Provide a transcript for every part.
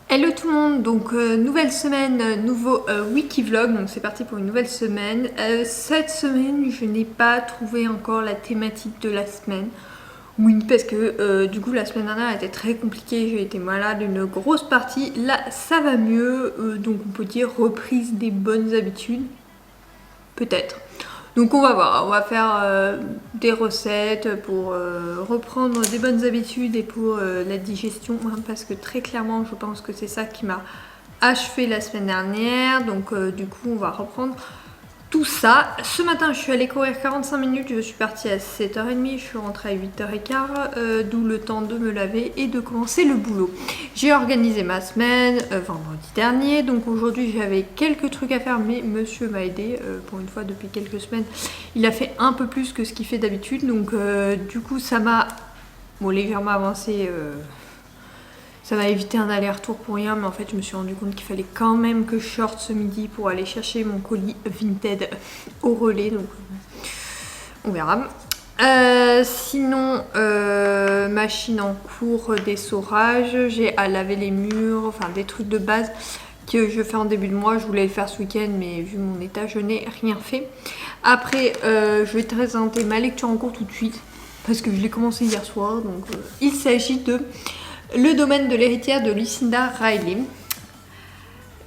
Hello tout le monde, donc nouvelle semaine, nouveau wiki vlog, donc c'est parti pour une nouvelle semaine. Cette semaine je n'ai pas trouvé encore la thématique de la semaine. Oui, parce que du coup la semaine dernière était très compliquée, j'ai été malade une grosse partie. Là ça va mieux, donc on peut dire reprise des bonnes habitudes, peut-être. Donc on va voir, on va faire des recettes pour reprendre des bonnes habitudes et pour la digestion, hein, parce que très clairement je pense que c'est ça qui m'a achevé la semaine dernière. Donc du coup on va reprendre tout ça. Ce matin je suis allée courir 45 minutes, je suis partie à 7h30, je suis rentrée à 8h15, d'où le temps de me laver et de commencer le boulot. J'ai organisé ma semaine vendredi dernier, donc aujourd'hui j'avais quelques trucs à faire, mais monsieur m'a aidé pour une fois depuis quelques semaines. Il a fait un peu plus que ce qu'il fait d'habitude, donc du coup ça m'a légèrement avancé. Ça m'a évité un aller-retour pour rien, mais en fait je me suis rendu compte qu'il fallait quand même que je sorte ce midi pour aller chercher mon colis Vinted au relais, donc on verra. Sinon, machine en cours d'essorage, j'ai à laver les murs, enfin des trucs de base que je fais en début de mois. Je voulais le faire ce week-end, mais vu mon état, je n'ai rien fait. Après, je vais te présenter ma lecture en cours tout de suite, parce que je l'ai commencé hier soir. Donc, il s'agit de Le domaine de l'héritière de Lucinda Riley,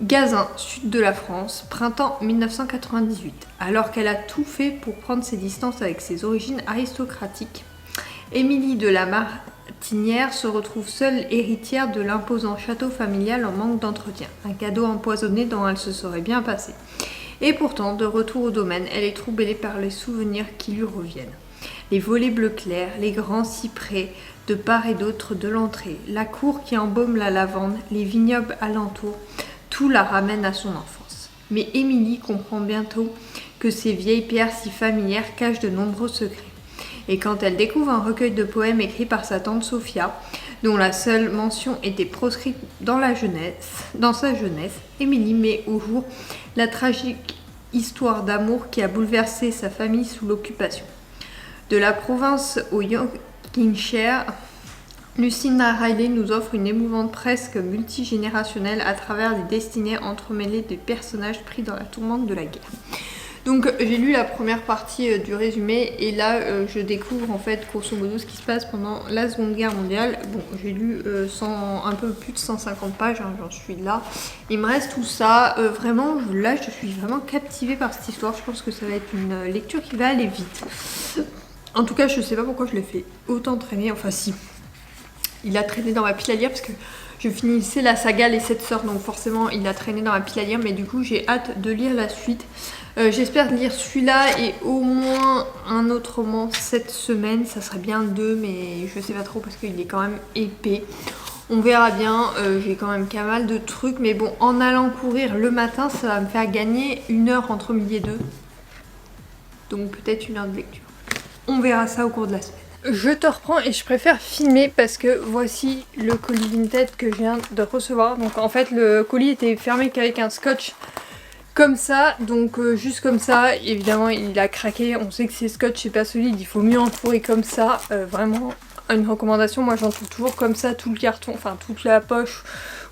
Gazin, sud de la France, printemps 1998. Alors qu'elle a tout fait pour prendre ses distances avec ses origines aristocratiques, Émilie de la Martinière se retrouve seule héritière de l'imposant château familial en manque d'entretien. Un cadeau empoisonné dont elle se serait bien passée. Et pourtant, de retour au domaine, elle est troublée par les souvenirs qui lui reviennent. Les volets bleu clair, les grands cyprès de part et d'autre de l'entrée, la cour qui embaume la lavande, les vignobles alentour, tout la ramène à son enfance. Mais Émilie comprend bientôt que ces vieilles pierres si familières cachent de nombreux secrets. Et quand elle découvre un recueil de poèmes écrits par sa tante Sophia, dont la seule mention était proscrite dans sa jeunesse, Émilie met au jour la tragique histoire d'amour qui a bouleversé sa famille sous l'occupation. De la province au Yorkshire, Lucinda Riley nous offre une émouvante presque multigénérationnelle à travers des destinées entremêlées de personnages pris dans la tourmente de la guerre. Donc j'ai lu la première partie du résumé et là je découvre en fait grosso modo ce qui se passe pendant la Seconde Guerre mondiale. Bon, j'ai lu un peu plus de 150 pages, hein, j'en suis là. Il me reste tout ça. Vraiment, là je suis vraiment captivée par cette histoire. Je pense que ça va être une lecture qui va aller vite. En tout cas, je sais pas pourquoi je l'ai fait autant traîner. Enfin si, il a traîné dans ma pile à lire parce que je finissais la saga Les 7 sœurs, donc forcément il a traîné dans ma pile à lire, mais du coup j'ai hâte de lire la suite. J'espère lire celui-là et au moins un autre roman cette semaine. Ça serait bien 2, mais je sais pas trop parce qu'il est quand même épais. On verra bien, j'ai quand même pas mal de trucs, mais bon, en allant courir le matin, ça va me faire gagner 1 heure entre midi et 2. Donc peut-être 1 heure de lecture. On verra ça au cours de la semaine. Je te reprends et je préfère filmer parce que voici le colis Vinted que je viens de recevoir. Donc en fait le colis était fermé qu'avec un scotch comme ça, donc juste comme ça. Évidemment il a craqué, on sait que c'est scotch, c'est pas solide, il faut mieux entourer comme ça. Vraiment une recommandation, moi j'en trouve toujours comme ça tout le carton, enfin toute la poche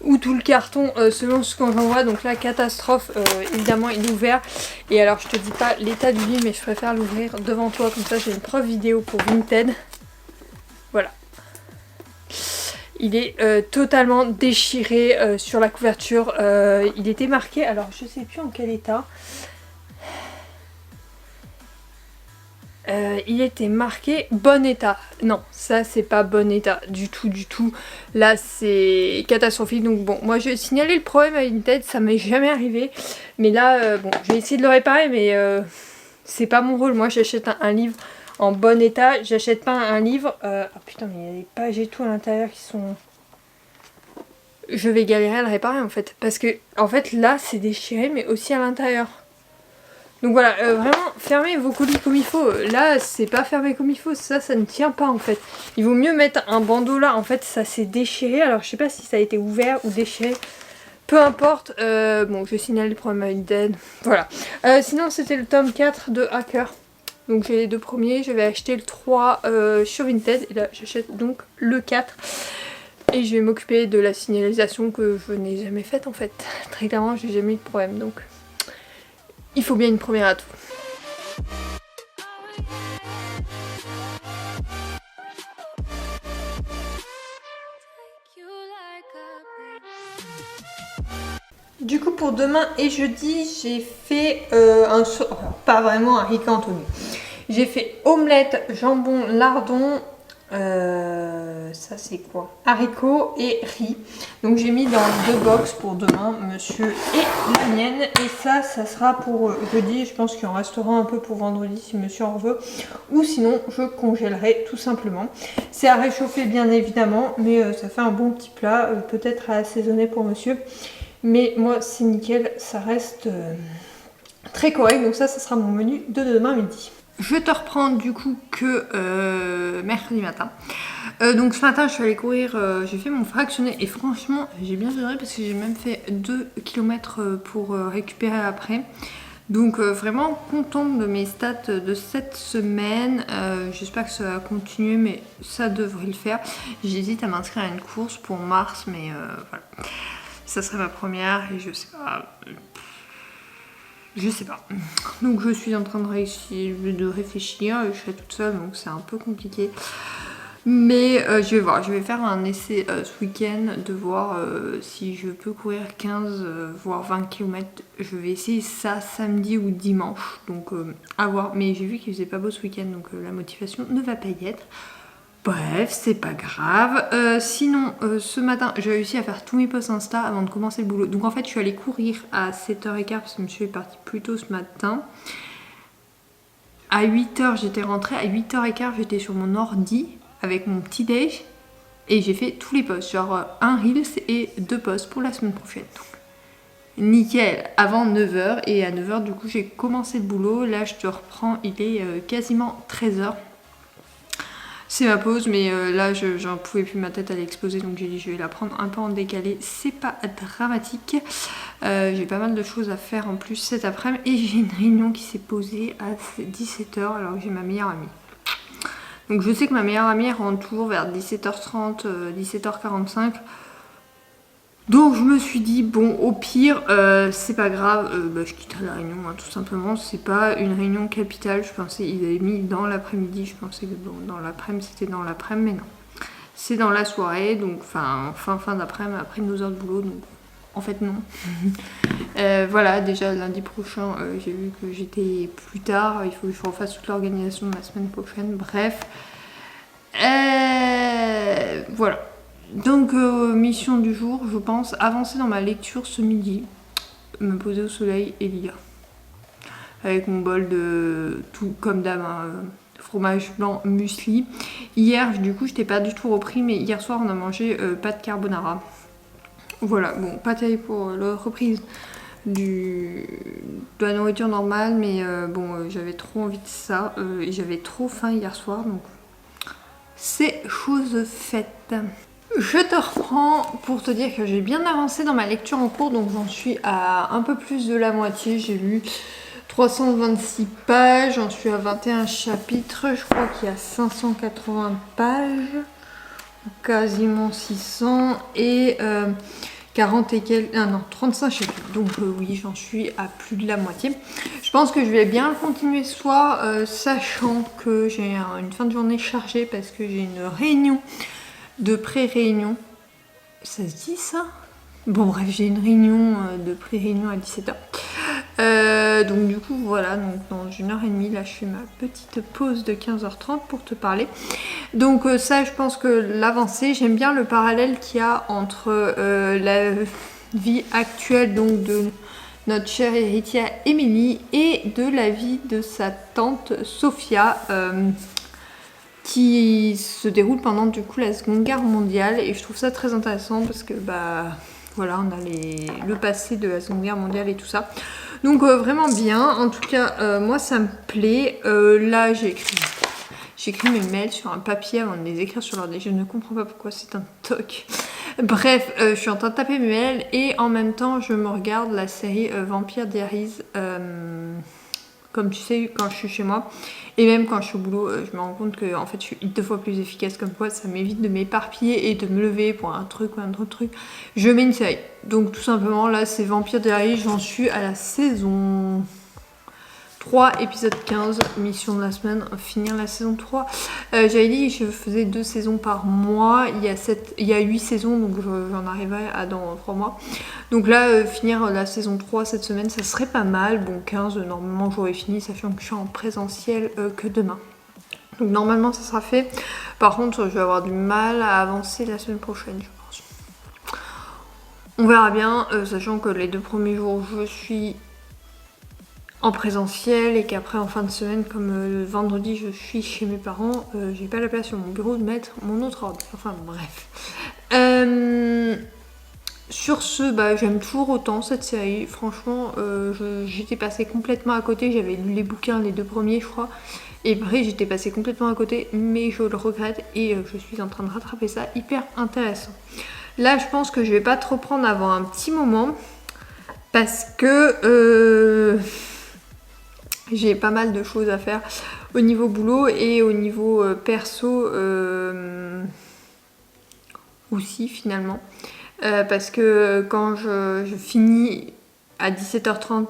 ou tout le carton selon ce qu'on j'envoie. Donc là catastrophe, évidemment il est ouvert et alors je te dis pas l'état du livre mais je préfère l'ouvrir devant toi comme ça j'ai une preuve vidéo pour Vinted. Voilà, il est totalement déchiré sur la couverture, il était marqué, alors je sais plus en quel état. Il était marqué bon état. Non, ça c'est pas bon état du tout, du tout. Là c'est catastrophique. Donc bon, moi je vais signaler le problème à Vinted, ça m'est jamais arrivé. Mais là, bon, je vais essayer de le réparer, mais c'est pas mon rôle. Moi j'achète un livre en bon état, j'achète pas un livre. Oh putain, mais il y a des pages et tout à l'intérieur qui sont. Je vais galérer à le réparer en fait. Parce que en fait là c'est déchiré, mais aussi à l'intérieur. Donc voilà, vraiment fermez vos colis comme il faut. Là c'est pas fermé comme il faut, ça ne tient pas en fait. Il vaut mieux mettre un bandeau là, en fait ça s'est déchiré. Alors je sais pas si ça a été ouvert ou déchiré. Peu importe, bon je signale le problème à Vinted. Voilà. Sinon c'était le tome 4 de Hacker. Donc j'ai les 2 premiers, je vais acheter le 3 sur Vinted et là j'achète donc le 4. Et je vais m'occuper de la signalisation que je n'ai jamais faite en fait. Très clairement j'ai jamais eu de problème donc il faut bien une première à tout. Du coup pour demain et jeudi j'ai fait pas vraiment un riz Anthony. J'ai fait omelette, jambon, lardon, ça c'est quoi? Haricots et riz. Donc j'ai mis dans 2 box pour demain, monsieur et la mienne. Et ça sera pour jeudi. Je pense qu'il en restera un peu pour vendredi si monsieur en veut. Ou sinon je congèlerai tout simplement. C'est à réchauffer bien évidemment, mais ça fait un bon petit plat, peut-être à assaisonner pour monsieur. Mais moi c'est nickel, ça reste très correct. Donc ça sera mon menu de demain midi. Je te reprends du coup que mercredi matin. Donc ce matin je suis allée courir, j'ai fait mon fractionné et franchement j'ai bien géré parce que j'ai même fait 2 km pour récupérer après. Donc vraiment contente de mes stats de cette semaine. J'espère que ça va continuer mais ça devrait le faire. J'hésite à m'inscrire à une course pour mars mais voilà. Ça serait ma première et je sais pas. Je sais pas. Donc je suis en train de réfléchir. Je serai toute seule donc c'est un peu compliqué. Mais je vais voir. Je vais faire un essai ce week-end de voir si je peux courir 15 voire 20 km. Je vais essayer ça samedi ou dimanche. Donc à voir. Mais j'ai vu qu'il faisait pas beau ce week-end donc la motivation ne va pas y être. Bref, c'est pas grave. Sinon, ce matin, j'ai réussi à faire tous mes posts Insta avant de commencer le boulot. Donc en fait, je suis allée courir à 7h15 parce que monsieur est parti plus tôt ce matin. À 8h, j'étais rentrée. À 8h15, j'étais sur mon ordi avec mon petit déj. Et j'ai fait tous les posts, genre un Reels et 2 posts pour la semaine prochaine. Donc, nickel, avant 9h. Et à 9h, du coup, j'ai commencé le boulot. Là, je te reprends, il est quasiment 13h. C'est ma pause, mais là j'en pouvais plus, ma tête allait exploser, donc j'ai dit je vais la prendre un peu en décalé, c'est pas dramatique. J'ai pas mal de choses à faire en plus cet après-midi et j'ai une réunion qui s'est posée à 17h alors que j'ai ma meilleure amie. Donc je sais que ma meilleure amie rentre toujours vers 17h30, 17h45. Donc je me suis dit bon au pire c'est pas grave, je quitterai la réunion hein, tout simplement, c'est pas une réunion capitale, je pensais il avait mis dans l'après-midi, je pensais que bon, dans l'après-midi c'était dans l'après-midi mais non. C'est dans la soirée, donc fin d'après-midi, après nos heures de boulot, donc en fait non. Voilà, déjà lundi prochain j'ai vu que j'étais plus tard, il faut que je refasse toute l'organisation de la semaine prochaine, bref. Voilà. Donc mission du jour, je pense, avancer dans ma lecture ce midi, me poser au soleil et lire. Avec mon bol de tout comme d'hab, fromage blanc muesli. Hier, du coup, je t'ai pas du tout repris, mais hier soir, on a mangé pâte carbonara. Voilà, bon, pas terrible pour la reprise de la nourriture normale, mais bon, j'avais trop envie de ça et j'avais trop faim hier soir, donc c'est chose faite. Je te reprends pour te dire que j'ai bien avancé dans ma lecture en cours, donc j'en suis à un peu plus de la moitié. J'ai lu 326 pages, j'en suis à 21 chapitres, je crois qu'il y a 580 pages, quasiment 600, et 40 et quelques, non, 35 chapitres, donc oui, j'en suis à plus de la moitié. Je pense que je vais bien continuer ce soir, sachant que j'ai une fin de journée chargée parce que j'ai une réunion de pré-réunion. Ça se dit ça? Bon bref, j'ai une réunion de pré-réunion à 17h. Donc du coup voilà, donc dans 1h30 là je fais ma petite pause de 15h30 pour te parler. Donc ça je pense que l'avancée, j'aime bien le parallèle qu'il y a entre la vie actuelle donc de notre chère héritière Émilie et de la vie de sa tante Sophia qui se déroule pendant du coup la Seconde Guerre mondiale et je trouve ça très intéressant parce que bah voilà on a le passé de la Seconde Guerre mondiale et tout ça. Donc vraiment bien, en tout cas moi ça me plaît. Là j'ai écrit mes mails sur un papier avant de les écrire sur l'ordi, je ne comprends pas pourquoi c'est un toc. Bref, je suis en train de taper mes mails et en même temps je me regarde la série Vampire Diaries comme tu sais quand je suis chez moi. Et même quand je suis au boulot, je me rends compte que en fait je suis 2 fois plus efficace comme quoi, ça m'évite de m'éparpiller et de me lever pour un truc ou un autre truc. Je mets une série. Donc tout simplement là c'est Vampire Diaries, j'en suis à la saison 3, épisode 15, mission de la semaine, finir la saison 3. J'avais dit que je faisais 2 saisons par mois, il y a 8 saisons, donc j'en arriverai à dans 3 mois. Donc là, finir la saison 3 cette semaine, ça serait pas mal. Bon, 15, normalement j'aurais fini, sachant que je suis en présentiel que demain. Donc normalement ça sera fait. Par contre, je vais avoir du mal à avancer la semaine prochaine, je pense. On verra bien, sachant que les 2 premiers jours, je suis en présentiel et qu'après en fin de semaine, comme le vendredi je suis chez mes parents, j'ai pas la place sur mon bureau de mettre mon autre ordi. Enfin bref. Sur ce, j'aime toujours autant cette série. Franchement, j'étais passée complètement à côté. J'avais lu les bouquins, les 2 premiers je crois. Et après j'étais passée complètement à côté, mais je le regrette et je suis en train de rattraper ça. Hyper intéressant. Là je pense que je vais pas trop prendre avant un petit moment. Parce que j'ai pas mal de choses à faire au niveau boulot et au niveau perso aussi finalement. Parce que quand je finis à 17h30,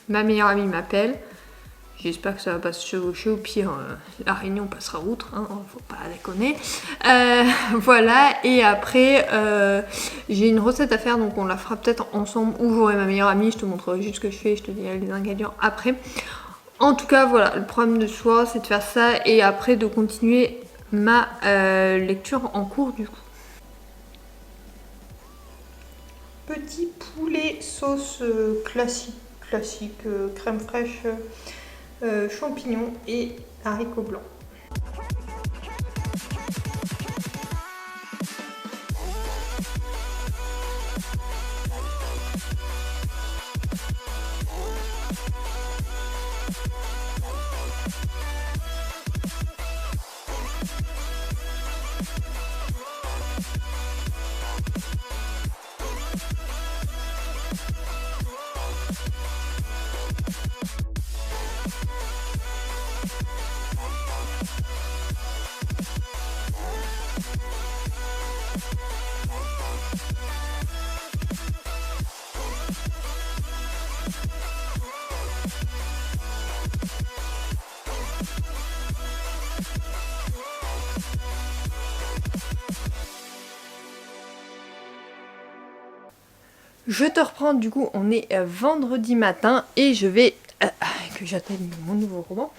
ma meilleure amie m'appelle. J'espère que ça va pas se chevaucher, au pire la réunion passera outre, hein, faut pas déconner. Voilà, et après j'ai une recette à faire, donc on la fera peut-être ensemble, ou j'aurai ma meilleure amie, je te montrerai juste ce que je fais, je te dirai les ingrédients après. En tout cas, voilà, le problème de soi, c'est de faire ça et après de continuer ma lecture en cours du coup. Petit poulet sauce classique, crème fraîche, champignons et haricots blancs. Je te reprends, du coup on est vendredi matin et je vais, que j'atteigne mon nouveau roman,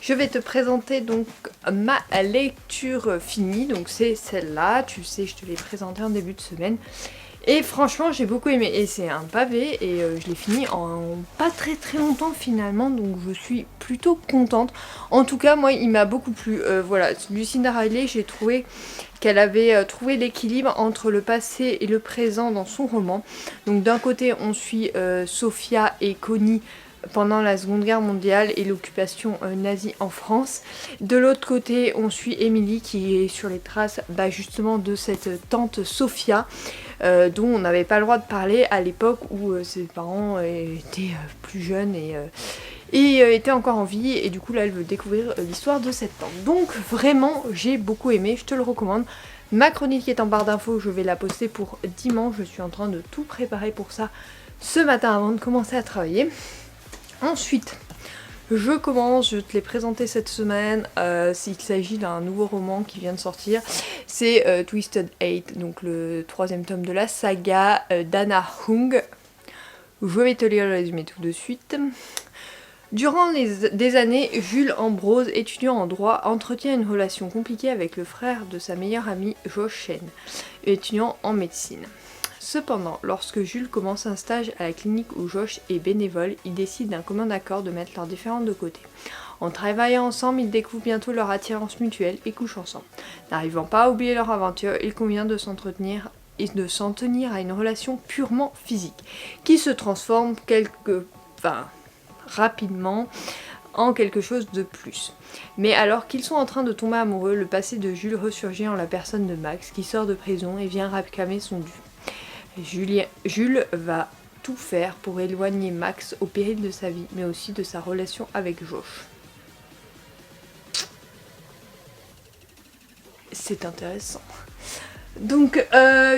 je vais te présenter donc ma lecture finie, donc c'est celle-là, tu sais je te l'ai présentée en début de semaine. Et franchement j'ai beaucoup aimé, et c'est un pavé et je l'ai fini en pas très longtemps finalement, donc je suis plutôt contente. En tout cas moi il m'a beaucoup plu, voilà, Lucinda Riley, j'ai trouvé qu'elle avait trouvé l'équilibre entre le passé et le présent dans son roman. Donc d'un côté on suit Sophia et Connie pendant la Seconde Guerre mondiale et l'occupation nazie en France. De l'autre côté on suit Emily qui est sur les traces justement de cette tante Sophia, dont on n'avait pas le droit de parler à l'époque où ses parents étaient plus jeunes et était encore en vie, et du coup là elle veut découvrir l'histoire de cette tante. Donc vraiment j'ai beaucoup aimé, je te le recommande. Ma chronique est en barre d'infos, je vais la poster pour dimanche, je suis en train de tout préparer pour ça ce matin avant de commencer à travailler. Ensuite je commence, je te l'ai présenté cette semaine, s'il s'agit d'un nouveau roman qui vient de sortir, c'est Twisted Fate, donc le 3e tome de la saga d'Anna Hung. Je vais te lire le résumé tout de suite. Durant des années, Jules Ambrose, étudiant en droit, entretient une relation compliquée avec le frère de sa meilleure amie Josh Shen, étudiant en médecine. Cependant, lorsque Jules commence un stage à la clinique où Josh est bénévole, ils décident d'un commun accord de mettre leurs différends de côté. En travaillant ensemble, ils découvrent bientôt leur attirance mutuelle et couchent ensemble. N'arrivant pas à oublier leur aventure, il convient de s'en tenir à une relation purement physique, qui se transforme rapidement en quelque chose de plus. Mais alors qu'ils sont en train de tomber amoureux, le passé de Jules ressurgit en la personne de Max, qui sort de prison et vient réclamer son dû. Jules va tout faire pour éloigner Max au péril de sa vie, mais aussi de sa relation avec Josh. C'est intéressant. Donc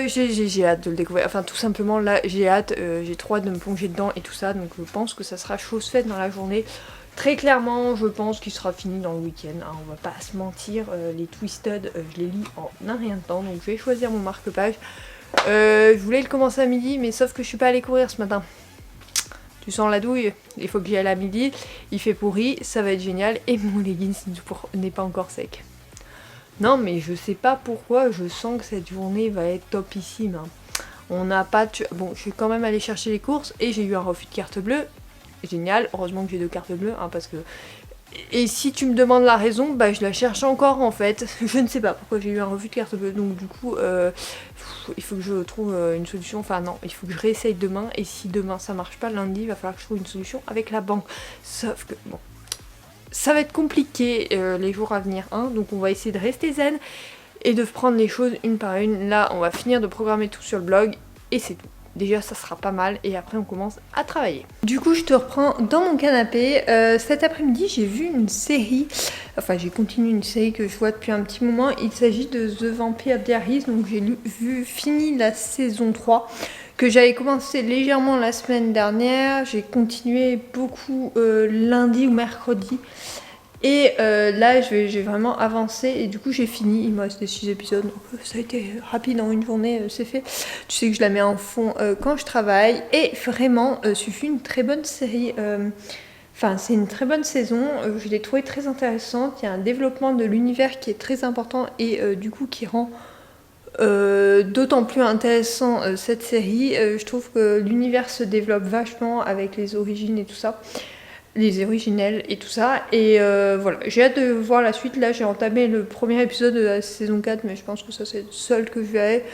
j'ai hâte de le découvrir, enfin tout simplement là j'ai hâte, j'ai trop hâte de me plonger dedans et tout ça, donc je pense que ça sera chose faite dans la journée. Très clairement je pense qu'il sera fini dans le week-end, hein, on va pas se mentir, les Twisted je les lis en un rien de temps, donc je vais choisir mon marque-page. Je voulais le commencer à midi mais sauf que je suis pas allée courir ce matin. Tu sens la douille, il faut que j'y aille à midi, il fait pourri, ça va être génial et mon leggings n'est pas encore sec. Non mais je sais pas pourquoi, je sens que cette journée va être topissime. Hein. On n'a pas... Bon, je suis quand même allée chercher les courses et j'ai eu un refus de carte bleue. Génial, heureusement que j'ai 2 cartes bleues, hein, parce que... Et si tu me demandes la raison, bah je la cherche encore en fait. Je ne sais pas pourquoi j'ai eu un refus de carte bleue, donc du coup, il faut que je trouve une solution. Enfin non, il faut que je réessaye demain, et si demain ça marche pas, lundi, il va falloir que je trouve une solution avec la banque. Sauf que, bon... Ça va être compliqué les jours à venir, hein, donc on va essayer de rester zen et de prendre les choses une par une. Là, on va finir de programmer tout sur le blog et c'est tout. Déjà, ça sera pas mal et après, on commence à travailler. Du coup, je te reprends dans mon canapé. Cet après-midi, j'ai vu une série, enfin, j'ai continué une série que je vois depuis un petit moment. Il s'agit de The Vampire Diaries, donc j'ai fini la saison 3. Que j'avais commencé légèrement la semaine dernière, j'ai continué beaucoup lundi ou mercredi et là j'ai vraiment avancé et du coup j'ai fini, il me restait 6 épisodes donc ça a été rapide en une journée, c'est fait. Tu sais que je la mets en fond quand je travaille et vraiment ce fut une très bonne série, enfin c'est une très bonne saison, je l'ai trouvée très intéressante, il y a un développement de l'univers qui est très important et du coup qui rend d'autant plus intéressant cette série. Je trouve que l'univers se développe vachement avec les origines et tout ça, les originels et tout ça, et voilà, j'ai hâte de voir la suite. Là j'ai entamé le premier épisode de la saison 4 mais je pense que ça c'est le seul que je verrai.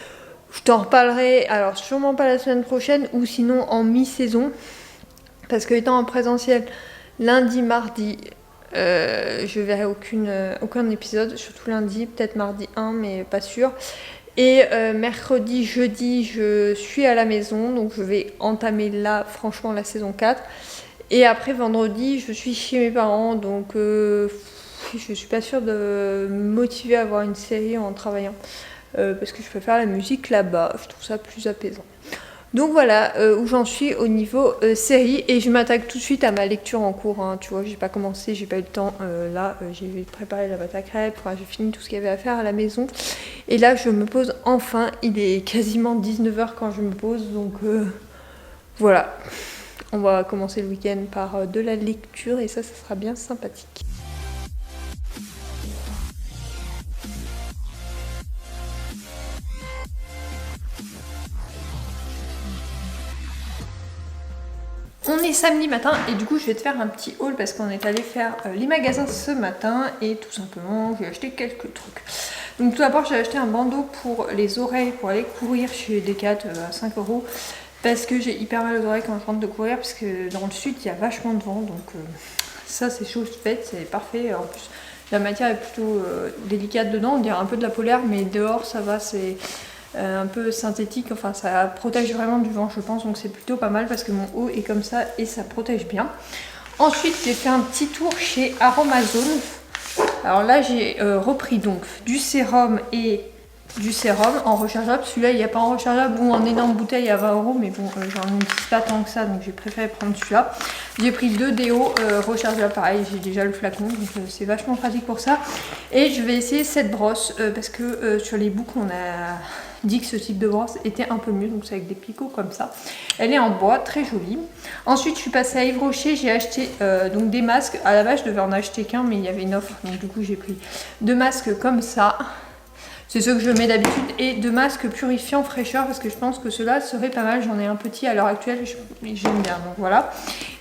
Je t'en reparlerai, alors sûrement pas la semaine prochaine ou sinon en mi-saison, parce que étant en présentiel lundi, mardi, je verrai aucun épisode, surtout lundi, peut-être mardi 1 mais pas sûr. Et mercredi, jeudi, je suis à la maison, donc je vais entamer là, franchement, la saison 4. Et après, vendredi, je suis chez mes parents, donc je suis pas sûre de me motiver à voir une série en travaillant. Parce que je préfère la musique là-bas, je trouve ça plus apaisant. Donc voilà où j'en suis au niveau série, et je m'attaque tout de suite à ma lecture en cours, hein. Tu vois, j'ai pas commencé, j'ai pas eu le temps, là j'ai préparé la pâte à crêpes, enfin, j'ai fini tout ce qu'il y avait à faire à la maison, et là je me pose enfin, il est quasiment 19h quand je me pose, donc voilà, on va commencer le week-end par de la lecture, et ça sera bien sympathique. On est samedi matin et du coup je vais te faire un petit haul parce qu'on est allé faire les magasins ce matin et tout simplement j'ai acheté quelques trucs. Donc tout d'abord j'ai acheté un bandeau pour les oreilles pour aller courir chez Decathlon à 5 € parce que j'ai hyper mal aux oreilles quand je rentre de courir parce que dans le sud il y a vachement de vent, donc ça c'est chose faite, c'est parfait. En plus la matière est plutôt délicate dedans, on dirait un peu de la polaire mais dehors ça va, c'est un peu synthétique, enfin ça protège vraiment du vent je pense, donc c'est plutôt pas mal parce que mon haut est comme ça et ça protège bien. Ensuite j'ai fait un petit tour chez Aromazone. Alors là j'ai repris donc du sérum et du sérum en rechargeable. Celui-là il n'y a pas en rechargeable ou en énorme bouteille à 20 € mais bon j'en utilise pas tant que ça donc j'ai préféré prendre celui-là. J'ai pris 2 déos rechargeables, pareil j'ai déjà le flacon donc c'est vachement pratique pour ça. Et je vais essayer cette brosse parce que sur les boucles on a dit que ce type de brosse était un peu mieux, donc c'est avec des picots comme ça. Elle est en bois, très jolie. Ensuite je suis passée à Yves Rocher, j'ai acheté donc des masques. À la base je devais en acheter qu'un mais il y avait une offre donc du coup j'ai pris 2 masques comme ça. C'est ceux que je mets d'habitude, et 2 masques purifiants fraîcheur parce que je pense que ceux-là seraient pas mal. J'en ai un petit à l'heure actuelle, j'aime bien, donc voilà.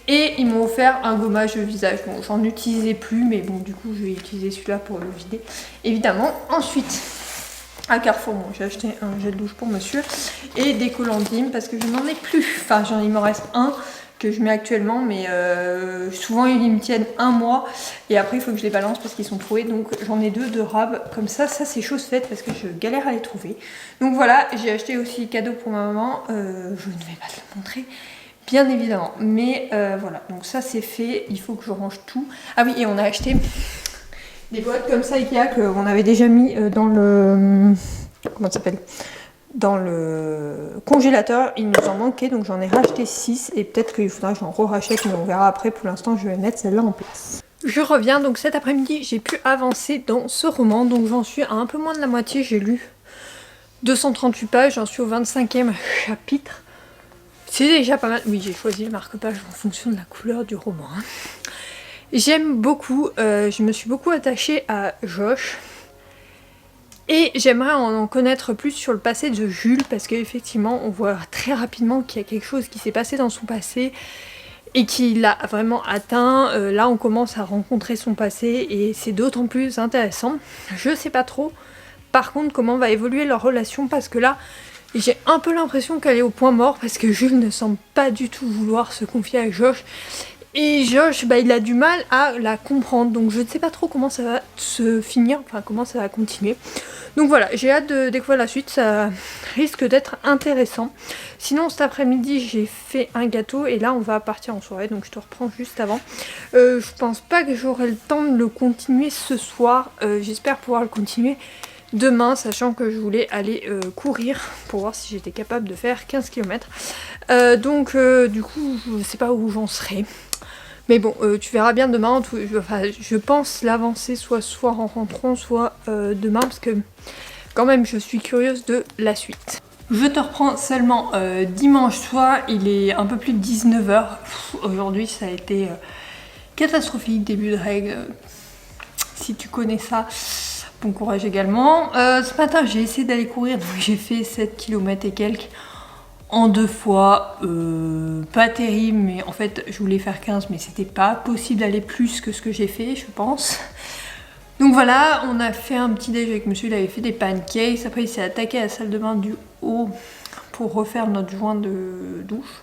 Et ils m'ont offert un gommage de visage. Bon, j'en utilisais plus, mais bon, du coup, je vais utiliser celui-là pour le vider, évidemment. Ensuite, à Carrefour, bon, j'ai acheté un gel douche pour monsieur et des collants d'hymne parce que je n'en ai plus. Enfin, il m'en reste un que je mets actuellement, mais souvent ils me tiennent un mois et après il faut que je les balance parce qu'ils sont troués, donc j'en ai 2 de rab comme ça c'est chose faite parce que je galère à les trouver. Donc voilà, j'ai acheté aussi cadeau pour ma maman, je ne vais pas te le montrer, bien évidemment. Mais voilà, donc ça c'est fait, il faut que je range tout. Ah oui, et on a acheté des boîtes comme ça Ikea qu'on avait déjà mis dans le... comment ça s'appelle ? Dans le congélateur. Il nous en manquait, donc j'en ai racheté 6 et peut-être qu'il faudra que j'en rachète, mais on verra après. Pour l'instant, je vais mettre celle-là en place. Je reviens, donc cet après-midi, j'ai pu avancer dans ce roman, donc j'en suis à un peu moins de la moitié. J'ai lu 238 pages, j'en suis au 25e chapitre. C'est déjà pas mal. Oui, j'ai choisi le marque-page en fonction de la couleur du roman. J'aime beaucoup, je me suis beaucoup attachée à Josh. Et j'aimerais en connaître plus sur le passé de Jules, parce qu'effectivement, on voit très rapidement qu'il y a quelque chose qui s'est passé dans son passé et qu'il l'a vraiment atteint. Là, on commence à rencontrer son passé et c'est d'autant plus intéressant. Je sais pas trop, par contre, comment va évoluer leur relation, parce que là, j'ai un peu l'impression qu'elle est au point mort, parce que Jules ne semble pas du tout vouloir se confier à Josh. Et Josh, il a du mal à la comprendre, donc je ne sais pas trop comment ça va se finir, enfin comment ça va continuer. Donc voilà, j'ai hâte de découvrir la suite, ça risque d'être intéressant. Sinon cet après-midi j'ai fait un gâteau et là on va partir en soirée, donc je te reprends juste avant. Je pense pas que j'aurai le temps de le continuer ce soir, j'espère pouvoir le continuer demain, sachant que je voulais aller courir pour voir si j'étais capable de faire 15 km. Donc du coup je sais pas où j'en serai. Mais bon, tu verras bien demain, je pense l'avancer soit ce soir en rentrant, soit demain, parce que quand même je suis curieuse de la suite. Je te reprends seulement dimanche soir, il est un peu plus de 19h. Aujourd'hui ça a été catastrophique, début de règles. Si tu connais ça, bon courage également. Ce matin j'ai essayé d'aller courir, donc j'ai fait 7 km et quelques. En 2 fois, pas terrible, mais en fait je voulais faire 15, mais c'était pas possible d'aller plus que ce que j'ai fait, je pense. Donc voilà, on a fait un petit déj avec monsieur, il avait fait des pancakes, après il s'est attaqué à la salle de bain du haut pour refaire notre joint de douche.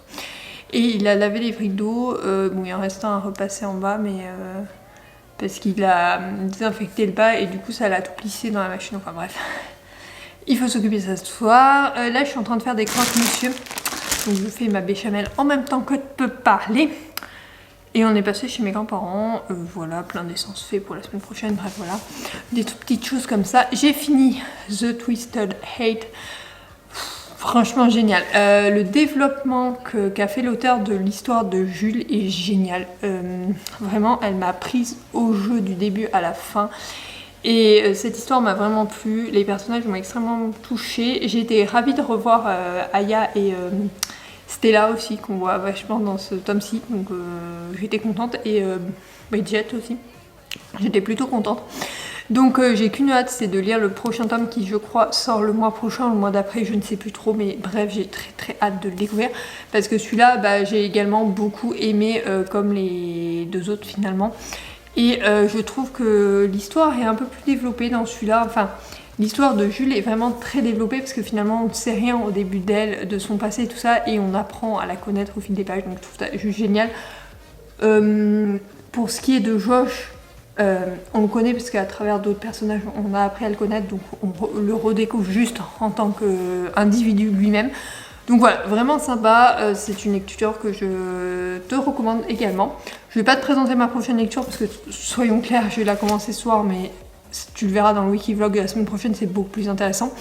Et il a lavé les briques d'eau, bon il en reste un à repasser en bas, mais parce qu'il a désinfecté le bas et du coup ça l'a tout plissé dans la machine, enfin bref. Il faut s'occuper de ça ce soir. Là, je suis en train de faire des croque-monsieur. Donc, je fais ma béchamel en même temps que de peux parler. Et on est passé chez mes grands-parents. Voilà, plein d'essence fait pour la semaine prochaine. Bref, voilà. Des toutes petites choses comme ça. J'ai fini The Twisted Hate. Franchement, génial. Le développement qu'a fait l'auteur de l'histoire de Jules est génial. Vraiment, elle m'a prise au jeu du début à la fin. Et cette histoire m'a vraiment plu, les personnages m'ont extrêmement touchée. J'ai été ravie de revoir Aya et Stella aussi, qu'on voit vachement dans ce tome-ci, donc j'étais contente. Et Jet aussi, j'étais plutôt contente. Donc j'ai qu'une hâte, c'est de lire le prochain tome qui je crois sort le mois prochain, le mois d'après, je ne sais plus trop, mais bref j'ai très hâte de le découvrir. Parce que celui-là, j'ai également beaucoup aimé comme les deux autres finalement. Et je trouve que l'histoire est un peu plus développée dans celui-là. Enfin, l'histoire de Jules est vraiment très développée parce que finalement on ne sait rien au début d'elle, de son passé et tout ça, et on apprend à la connaître au fil des pages, donc je trouve ça juste génial. Pour ce qui est de Josh, on le connaît parce qu'à travers d'autres personnages on a appris à le connaître, donc on le redécouvre juste en tant qu'individu lui-même. Donc voilà, vraiment sympa, c'est une lecture que je te recommande également. Je vais pas te présenter ma prochaine lecture parce que, soyons clairs, je vais la commencer ce soir, mais tu le verras dans le Wikivlog de la semaine prochaine, c'est beaucoup plus intéressant.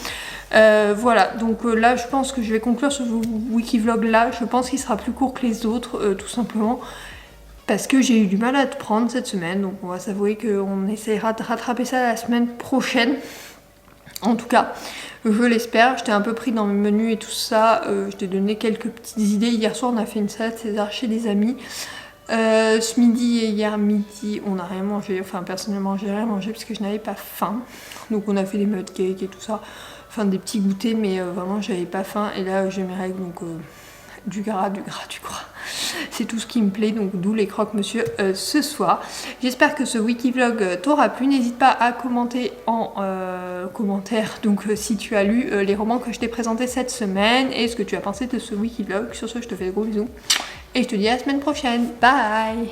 Voilà, donc là je pense que je vais conclure ce Wikivlog là, je pense qu'il sera plus court que les autres, tout simplement. Parce que j'ai eu du mal à te prendre cette semaine, donc on va s'avouer qu'on essaiera de rattraper ça la semaine prochaine. En tout cas, je l'espère. Je t'ai un peu pris dans mes menus et tout ça. Je t'ai donné quelques petites idées. Hier soir, on a fait une salade César chez des amis. Ce midi et hier midi, on n'a rien mangé. Enfin, personnellement, j'ai rien mangé parce que je n'avais pas faim. Donc, on a fait des mud cakes et tout ça. Enfin, des petits goûters, mais vraiment, j'avais pas faim. Et là, j'ai mes règles, donc du gras. C'est tout ce qui me plaît, donc d'où les croque-monsieur ce soir. J'espère que ce Wikivlog t'aura plu. N'hésite pas à commenter en commentaire, donc si tu as lu les romans que je t'ai présentés cette semaine et ce que tu as pensé de ce Wikivlog. Sur ce, je te fais de gros bisous et je te dis à la semaine prochaine. Bye!